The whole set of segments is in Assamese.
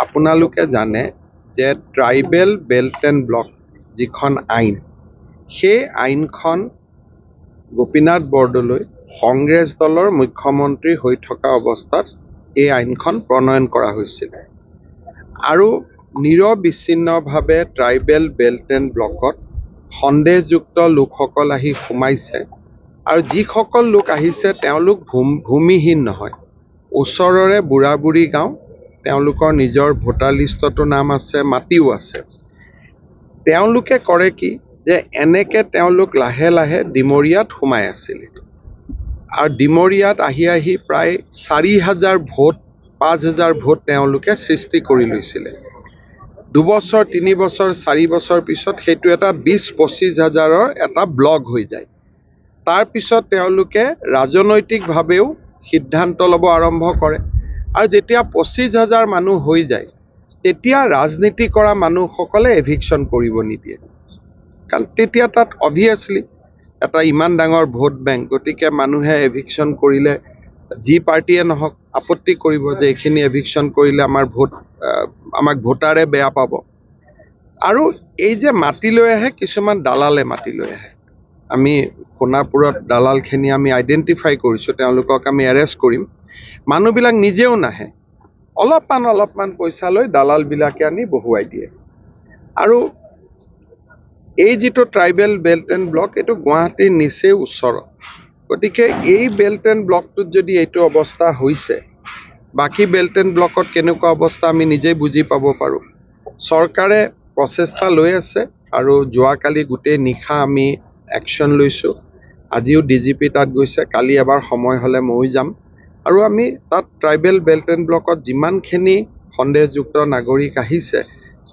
আপোনালোকে জানে যে ট্ৰাইবেল বেল্ট এণ্ড ব্লক যিখন আইন, সেই আইনখন গোপীনাথ বৰদলৈ কংগ্ৰেছ দলৰ মুখ্যমন্ত্ৰী হৈ থকা অৱস্থাত এই আইনখন প্ৰণয়ন কৰা হৈছিল আৰু নিৰবিচ্ছিন্নভাৱে ট্ৰাইবেল বেল্ট এণ্ড ব্লকত সন্দেহযুক্ত লোকসকল আহি সোমাইছে আৰু যিসকল লোক আহিছে তেওঁলোক ভূমিহীন নহয়, ওচৰৰে বুঢ়া বুঢ়ী গাঁও, তেওঁলোকৰ নিজৰ ভোটাৰ লিষ্টতো নাম আছে, মাটিও আছে। তেওঁলোকে কৰে কি যে এনেকে তেওঁলোক লাহে লাহে ডিমৰীয়াত সোমাই আছিল আৰু ডিমৰীয়াত আহি আহি প্ৰায় 4,000 ভোট 5,000 ভোট তেওঁলোকে সৃষ্টি কৰি লৈছিলে। 2 বছৰ 3 বছৰ 4 বছৰ পিছত সেইটো এটা 20-25 হাজাৰৰ এটা ব্লক হৈ যায়। তাৰপিছত তেওঁলোকে ৰাজনৈতিকভাৱেও সিদ্ধান্ত ল'ব আৰম্ভ কৰে আৰু যেতিয়া 25,000 মানুহ হৈ যায় তেতিয়া ৰাজনীতি কৰা মানুহসকলে এভিকশ্যন কৰিব নিদিয়ে, কাৰণ তেতিয়া তাত অভিয়াছলি এটা ইমান ডাঙৰ ভোট বেংক, গতিকে মানুহে এভিকশ্যন কৰিলে যি পাৰ্টিয়ে নহওক আপত্তি কৰিব যে এইখিনি এভিকশ্যন কৰিলে আমাক ভোটাৰে বেয়া পাব। আৰু এই যে মাটি লৈ আহে, কিছুমান দালালে মাটি লৈ আহে। আমি সোণাপুৰত দালালখিনি আমি আইডেণ্টিফাই কৰিছোঁ, তেওঁলোকক আমি এৰেষ্ট কৰিম। মানুহবিলাক নিজেও নাহে, অলপমান পইচা লৈ দালালবিলাকে আনি বহুৱাই দিয়ে। আৰু এই যিটো ট্ৰাইবেল বেল্ট এণ্ড ব্লক, এইটো গুৱাহাটীৰ নিচেই ওচৰত, গতিকে এই বেল্ট এণ্ড ব্লকটোত যদি এইটো অৱস্থা হৈছে, বাকী বেল্ট এণ্ড ব্লকত কেনেকুৱা অৱস্থা আমি নিজেই বুজি পাব পাৰোঁ। চৰকাৰে প্ৰচেষ্টা লৈ আছে আৰু যোৱাকালি গোটেই নিশা আমি একশ্যন লৈছোঁ। আজিও DGP তাত গৈছে, কালি এবাৰ সময় হ'লে ময়ো যাম আৰু আমি তাত ট্ৰাইবেল বেল্ট এণ্ড ব্লকত যিমানখিনি সন্দেহযুক্ত নাগৰিক আহিছে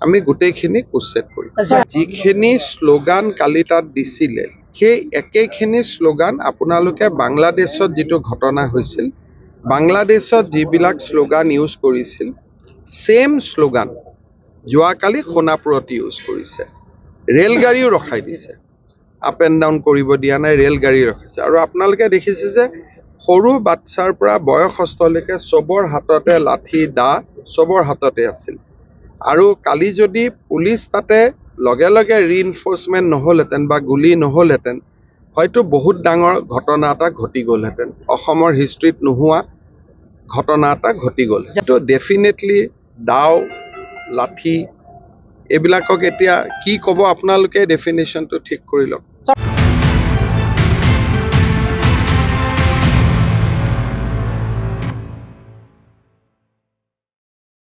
আমি গোটেইখিনিক উচ্ছেদ কৰিম। যিখিনি শ্লোগান কালি তাত দিছিলে সেই একেখিনি শ্লোগান আপোনালোকে বাংলাদেশত যিটো ঘটনা হৈছিল, বাংলাদেশত যিবিলাক শ্লোগান ইউজ কৰিছিল, ছেম শ্লোগান যোৱাকালি সোণাপুৰত ইউজ কৰিছে। ৰেলগাড়ীও ৰখাই দিছে, আপ এণ্ড ডাউন কৰিব দিয়া নাই, ৰেলগাড়ী ৰখাইছে। আৰু আপোনালোকে দেখিছে যে সৰু বাচ্ছাৰ পৰা বয়সস্থলৈকে চবৰ হাততে লাঠি দা, চবৰ হাততে আছিল। আৰু কালি যদি পুলিচ তাতে লগে লগে ৰিইনফৰ্চমেণ্ট নহ'লহেঁতেন বা গুলি নহ'লহেঁতেন, হয়তো বহুত ডাঙৰ ঘটনা এটা ঘটি গ'লহেঁতেন, অসমৰ হিষ্ট্ৰীত নোহোৱা ঘটনা এটা ঘটি গ'ল। যিটো ডেফিনেটলি দাও লাঠি এইবিলাকক এতিয়া কি ক'ব আপোনালোকে ডেফিনেশ্যনটো ঠিক কৰি লওক।